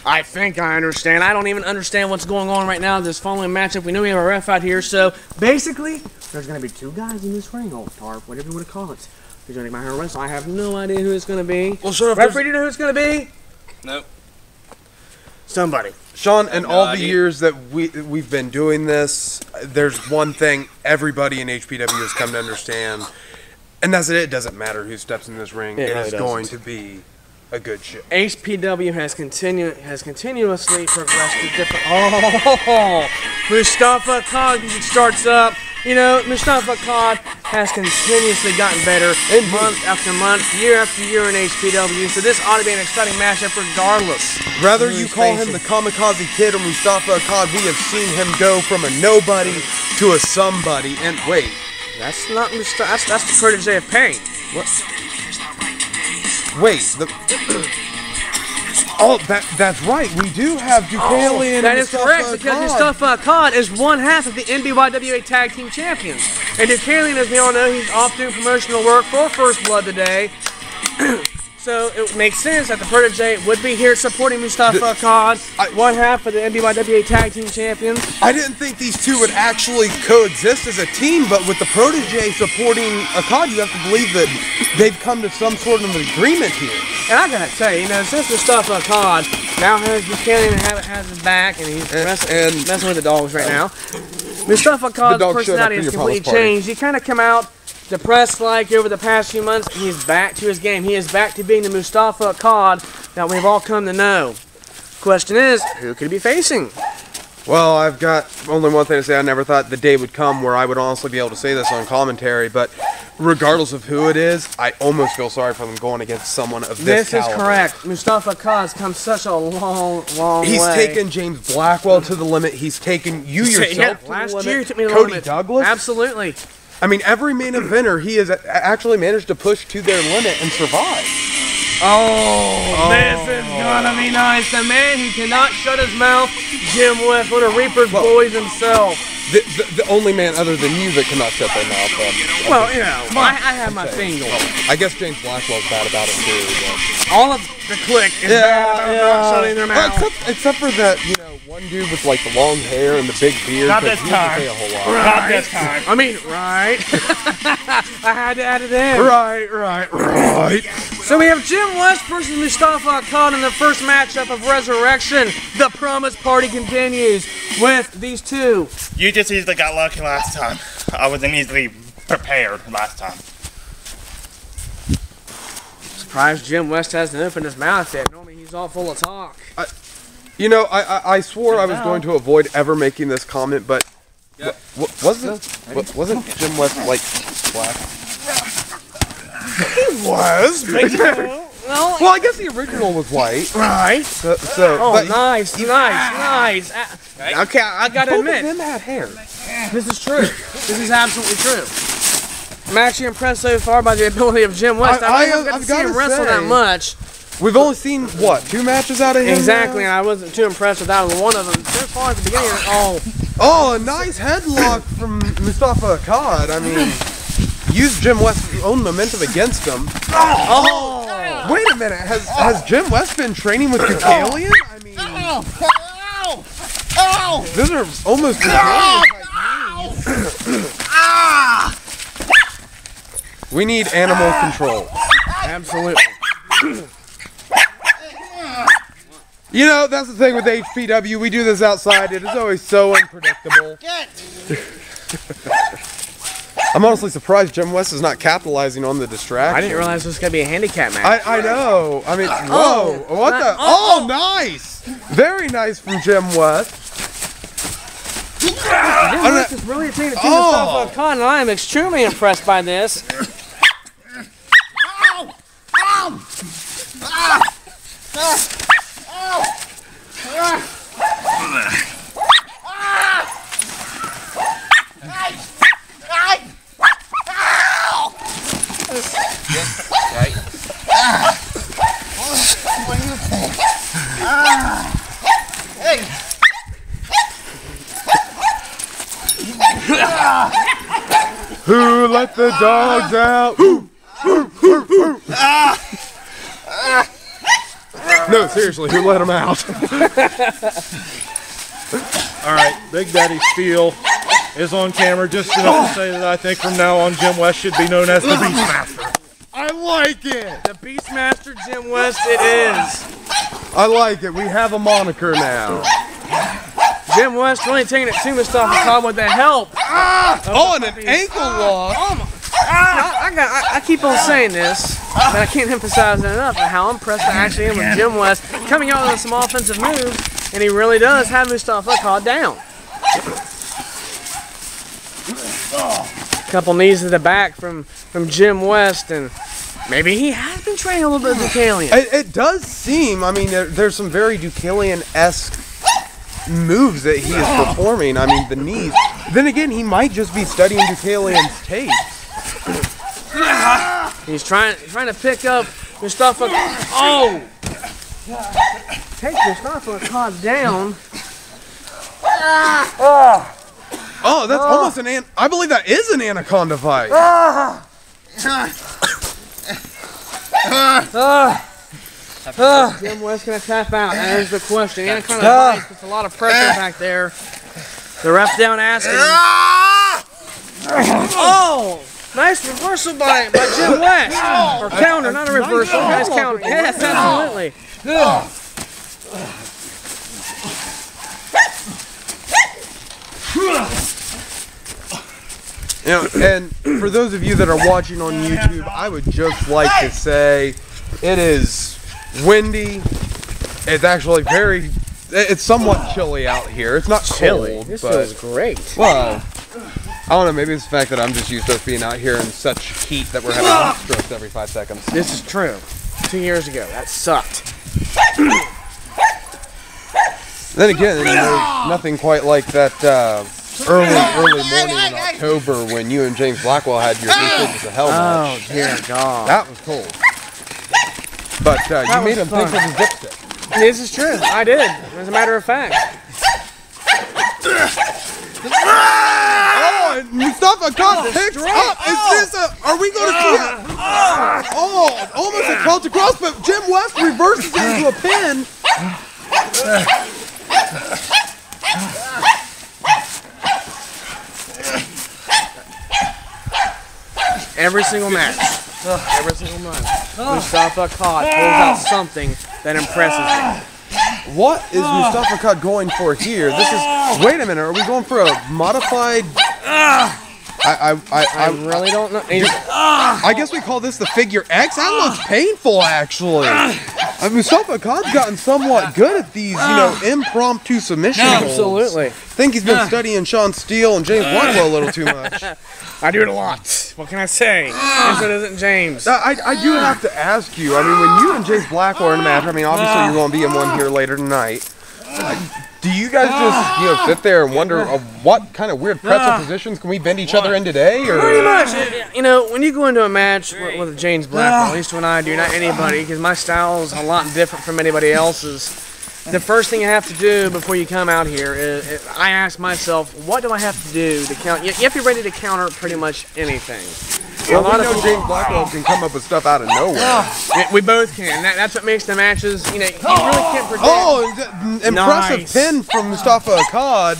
I think I understand. I don't even understand what's going on right now. This following matchup, we know we have a ref out here, so basically, there's going to be 2 guys in this ring, or tarp, whatever you want to call it. Who's going to make my hair wrestle? I have no idea who it's going to be. Well, sure. Referee, do you know who it's going to be? Nope. Somebody. Sean, in all the years that we've been doing this, there's one thing everybody in HPW has come to understand, and that's it. It doesn't matter who steps in this ring. It is going to be a good show. HPW has continuously progressed to different. Oh, Mustafa Khan starts up. You know, Mustafa Khan has continuously gotten better month after month, year after year in HPW. So this ought to be an exciting matchup regardless. Whether you call him the Kamikaze Kid or Mustafa Khan, we have seen him go from a nobody to a somebody. And wait, that's not Mustafa. That's the protege of Pain. What? Wait, oh, that's right. We do have Deucalion. That is correct, because Mustafa Khan is one half of the NBYWA Tag Team Champions. And Deucalion, as we all know, he's off doing promotional work for First Blood today. So it makes sense that the protege would be here supporting Mustafa Khan, one half of the NBYWA Tag Team Champions. I didn't think these two would actually coexist as a team, but with the protege supporting Khan, you have to believe that they've come to some sort of an agreement here. And I gotta tell you, since Mustafa Khan now has Deucalion and has his back, and he's messing with the dogs right now, Mustafa Khan's personality has completely changed. He kind of come out depressed like over the past few months, and he's back to his game. He is back to being the Mustafa Khan that we've all come to know. Question is, who could he be facing? Well, I've got only one thing to say. I never thought the day would come where I would honestly be able to say this on commentary, but regardless of who it is, I almost feel sorry for them going against someone of this caliber. This is correct. Mustafa Khan's come such a long way. He's taken James Blackwell to the limit. He's taken you yourself to the limit. Last year he took me to the Cody limit. Douglas. Absolutely. I mean, every main eventer he has actually managed to push to their limit and survive. Oh, this is gonna be nice. The man who cannot shut his mouth, Jim West, one of Reaper's boys himself. The only man other than you that cannot shut their mouth. Well, you know, I have my thing going. I guess James Blackwell's bad about it too. But. All of the clique is bad about not shutting their mouth. Except for that, you know, one dude with like the long hair and the big beard. Not this time. Say a whole lot. Not this time. I mean, right. I had to add it in. Right. So we have Jim West versus Mustafa Khan in the first matchup of Resurrection. The Promise Party continues with these two. You just easily got lucky last time. I wasn't easily prepared last time. Surprised Jim West hasn't opened his mouth yet. Normally he's all full of talk. You know, I swore I was going to avoid ever making this comment, but wasn't Jim West like black? He was. Well, I guess the original was white. Right. Nice. Okay, I gotta admit. Both of them had hair. This is true. This is absolutely true. I'm actually impressed so far by the ability of Jim West. I haven't got to see him wrestle that much. We've only seen, what, 2 matches out of him? Exactly, and I wasn't too impressed with either one of them. So far at the beginning, Oh, a nice headlock from Mustafa Khan. I mean, use Jim West's own momentum against him. Wait a minute, has Jim West been training with Deucalion? I mean, those are almost We need animal control. Absolutely. You know, that's the thing with HPW. We do this outside. It is always so unpredictable. I'm honestly surprised Jim West is not capitalizing on the distraction. I didn't realize this was going to be a handicap match. I know. I mean, whoa. What the? Oh, nice. Very nice from Jim West. Jim West is really taking it to Mustafa Khan, and I am extremely impressed by this. Who let the dogs out? No, seriously, who let him out? All right, Big Daddy Steele is on camera. Just enough to say that I think from now on, Jim West should be known as the Beastmaster. I like it. The Beastmaster Jim West it is. I like it. We have a moniker now. Jim West really taking it to Mustafa Khan with the help. And an ankle lock. I keep on saying this, but I can't emphasize it enough how impressed I actually am with Jim West coming out with some offensive moves, and he really does have Mustafa Khan down. A couple knees to the back from Jim West, and maybe he has been training a little bit of Deucalion. It does seem, I mean, there's some very Deucalion-esque moves that he is performing. I mean, the knees. Then again, he might just be studying Deucalion's tapes. He's trying to pick up Mustafa. Oh! Take Mustafa Khan down. Oh, that's almost an I believe that is an anaconda fight. Jim West gonna tap out. There's the question. Anaconda fight puts a lot of pressure back there. The ref down asking. Oh! Nice reversal by Jim West. Or counter, not a reversal. Nice counter. Yes, absolutely. You know, and for those of you that are watching on YouTube, I would just like to say it is windy. It's actually it's somewhat chilly out here. It's not Chilly. cold, This but feels great. well, I don't know, maybe it's the fact that I'm just used to us being out here in such heat that we're having heat strokes every 5 seconds. This is true. 2 years ago, that sucked. Then again, there's nothing quite like that early morning in October when you and James Blackwell had your Faces of Hell match. Oh, dear God. That was cool. But you made him think of his dipstick. This is true. I did, as a matter of fact. Oh, and Mustafa Khan picks up. Is this are we going to see it? Oh, almost a Celtic cross, but Jim West reverses it into a pin. Every single match. Every single month. Mustafa Khan pulls out something that impresses me. What is Mustafa Khan going for here? This is. Wait a minute. Are we going for a modified? I really don't know. I guess we call this the figure X. That looks painful, actually. Mustafa Khan's gotten somewhat good at these, impromptu submission holds. Absolutely. I think he's been studying Sean Steele and James Blackwell a little too much. I do it a lot. What can I say? And so doesn't James. I do have to ask you. I mean, when you and James Blackwell are in a match, I mean, obviously you're going to be in one here later tonight. Do you guys just, sit there and wonder what kind of weird pretzel positions can we bend each other in today? Or? Pretty much. When you go into a match with James Blackwell, at least when I do, not anybody, because my style is a lot different from anybody else's. The first thing you have to do before you come out here is I ask myself, what do I have to do to count? You have to be ready to counter pretty much anything. Well, we know James Blackwell can come up with stuff out of nowhere. We both can. That's what makes the matches, you really can't predict. Oh, impressive pin from Mustafa Akkad.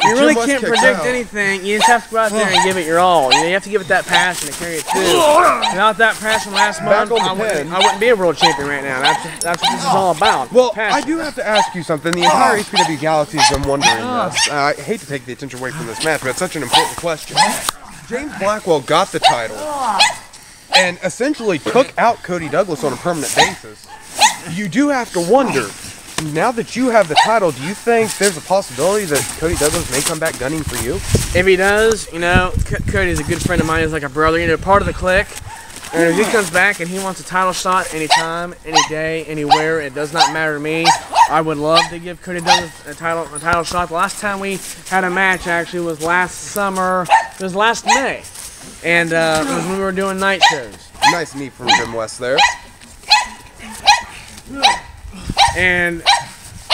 You really can't predict anything. You just have to go out there and give it your all. You have to give it that passion to carry it through. Without that passion last month, I wouldn't be a world champion right now. That's what this is all about. Well, passion. I do have to ask you something. The entire HPW Galaxy has been wondering this. I hate to take the attention away from this match, but it's such an important question. James Blackwell got the title and essentially took out Cody Douglas on a permanent basis. You do have to wonder, now that you have the title, do you think there's a possibility that Cody Douglas may come back gunning for you? If he does, Cody's a good friend of mine. He's like a brother, part of the clique. And if he comes back and he wants a title shot anytime, any day, anywhere, it does not matter to me. I would love to give Cody Douglas a title shot. The last time we had a match actually was last summer. It was last May. And it was when we were doing night shows. Nice knee from Jim West there. And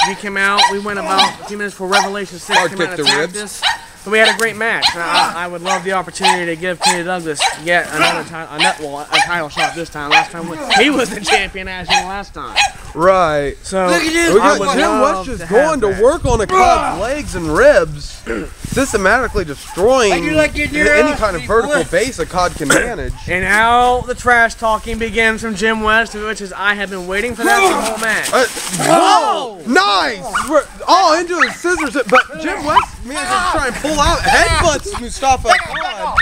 we came out, we went about a few minutes before Revelation 6 came out and attacked us. But we had a great match. I would love the opportunity to give Cody Douglas yet another title shot this time. Last time he was the champion actually last time. Right. So we got Jim West just going to work on a cod's legs and ribs, systematically destroying any kind of vertical base a cod can manage. And now the trash talking begins from Jim West, which is I have been waiting for that the whole match. Whoa! Nice! We're all into his scissors, but Jim West manages to try and pull out headbutts Mustafa Cod.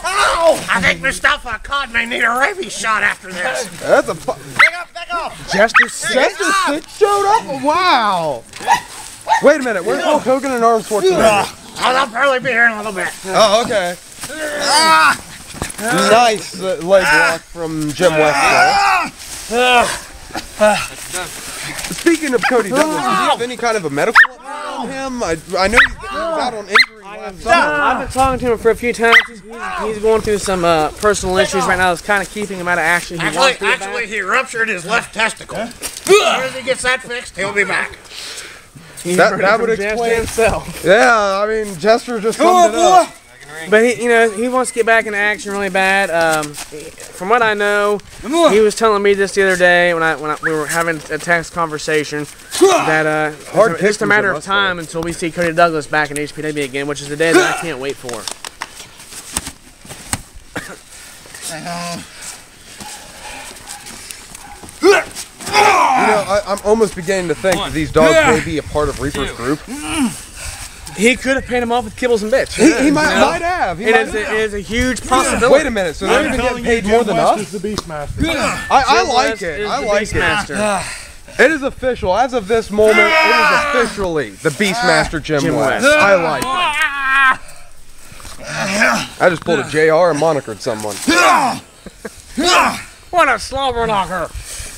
Ow! I think Mustafa Cod may need a rabies shot after this. That's a Back up! Jester Six showed up? Wow! Wait a minute, where's Hulk Hogan and Arnold Schwarzenegger? I'll probably be here in a little bit. Oh, okay. Nice leg lock from Jim West. Speaking of Cody Douglas, do you have any kind of a medical update on him? I know he was out on injury last summer. I've been talking to him for a few times. He's going through some personal issues right now that's kind of keeping him out of action. Actually, he ruptured his left testicle. As soon as he gets that fixed, he'll be back. That would explain himself. Yeah, I mean, Jester just summed it up. But he wants to get back into action really bad. From what I know, he was telling me this the other day when we were having a text conversation that it's just a matter of time until we see Cody Douglas back in HPW again, which is the day that I can't wait for. You know, I'm almost beginning to think that these dogs may be a part of Reaper's group. He could have paid him off with kibbles and bits. He might have. It is a huge possibility. Wait a minute, so they're even getting paid more than us? The Beastmaster. I like it. I like it. It is official. As of this moment, it is officially the Beastmaster Jim West. I like it. I just pulled a JR and monikered someone. What a slobber knocker!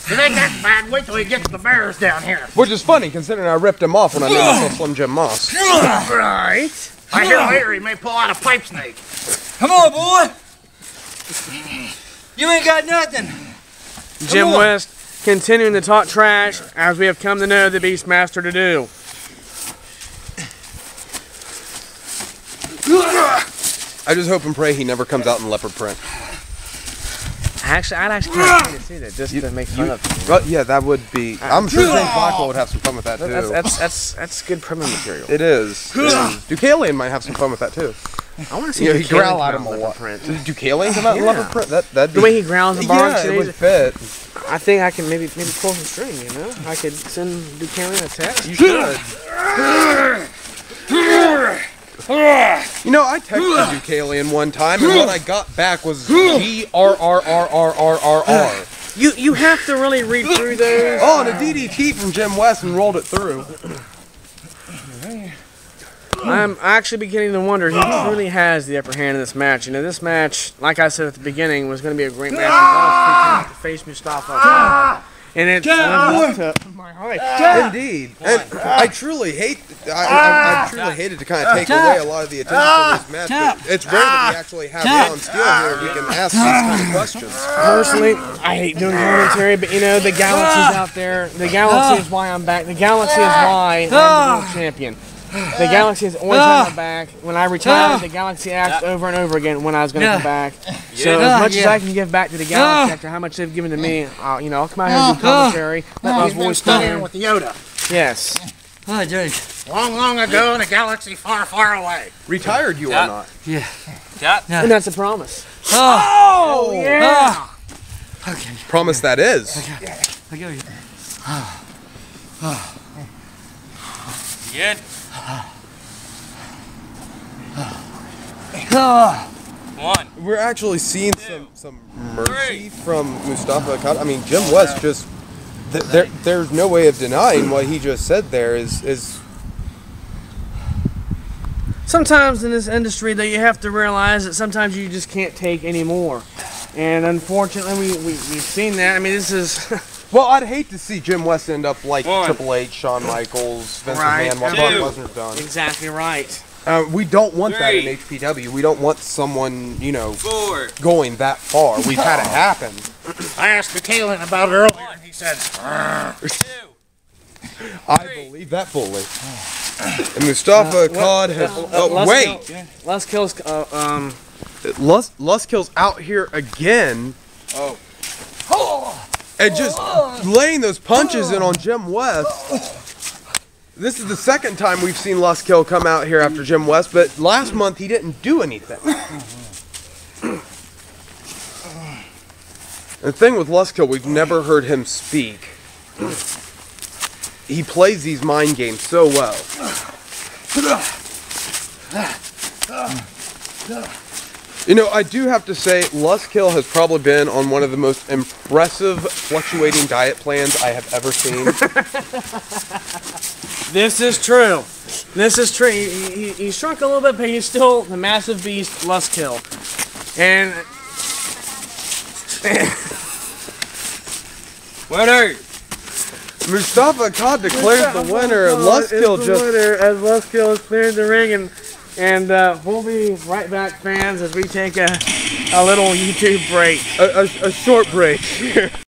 It ain't that bad. Wait till he gets the bears down here. Which is funny, considering I ripped him off when I made myself Slim Jim Moss. Right. I hear later he may pull out a pipe snake. Come on, boy. You ain't got nothing. Jim West continuing to talk trash, as we have come to know the Beastmaster to do. I just hope and pray he never comes out in leopard print. Actually, I'd actually kind of like to see that just to make fun of him. Yeah, that would be. I'm sure James Blackwell would have some fun with that too. That's good promo material. It is. Deucalion might have some fun with that too. I want to see. He growl at him a lot. Deucalion come out in leopard print. That the way he growls and barks. Yeah, it would fit. I think I can maybe pull some string. You know, I could send Deucalion a text. You should. You know, I texted Deucalion one time, and what I got back was GRRRRRRR. You have to really read through those. Oh, and a DDT from Jim West and rolled it through. I'm actually beginning to wonder he truly has the upper hand in this match. You know, this match, like I said at the beginning, was going to be a great match. To face Mustafa. And it's my height. Indeed. And I truly hate. I truly hated to kind of take away a lot of the attention from this match. But it's rare that we actually have Ron Steele here. We can ask these kind of questions. Personally, I hate doing commentary, but you know the galaxy's out there. The galaxy is why I'm back. The galaxy is why I'm the world champion. The Galaxy has always had my back. When I retired, the Galaxy asked over and over again when I was going to come back. So as much as I can give back to the Galaxy after how much they've given to me, I'll come out here and do commentary. Let my voice come in with Yoda. Yes. Long, long ago in a galaxy far, far away. Retired you or not? Yeah. And that's a promise. Oh, yeah. Okay. Promise that is. I go. Good. One. We're actually seeing some mercy from Mustafa Cod. I mean, Jim West just there's no way of denying what he just said there is. Sometimes in this industry that you have to realize that sometimes you just can't take any more. And unfortunately we've seen that. I mean, this is well, I'd hate to see Jim West end up like Triple H, Shawn Michaels, Vince McMahon, while Brock Lesnar's done. Exactly right. We don't want that in HPW. We don't want someone, you know, going that far. We've had it happen. I asked Deucalion about it earlier, and he said, I believe that fully. And Mustafa Cod has. Lustkill's out here again. And and just laying those punches in on Jim West. This is the second time we've seen Luskill come out here after Jim West, but last month he didn't do anything. The thing with Luskill, we've never heard him speak. He plays these mind games so well. You know, I do have to say, Luskill has probably been on one of the most impressive fluctuating diet plans I have ever seen. This is true. This is true. He shrunk a little bit, but he's still the massive beast, Luskill. And Winner! Mustafa Akkad declares the winner, and Luskill just... as Luskill has cleared the ring, and we'll be right back, fans, as we take a little YouTube break. A short break here.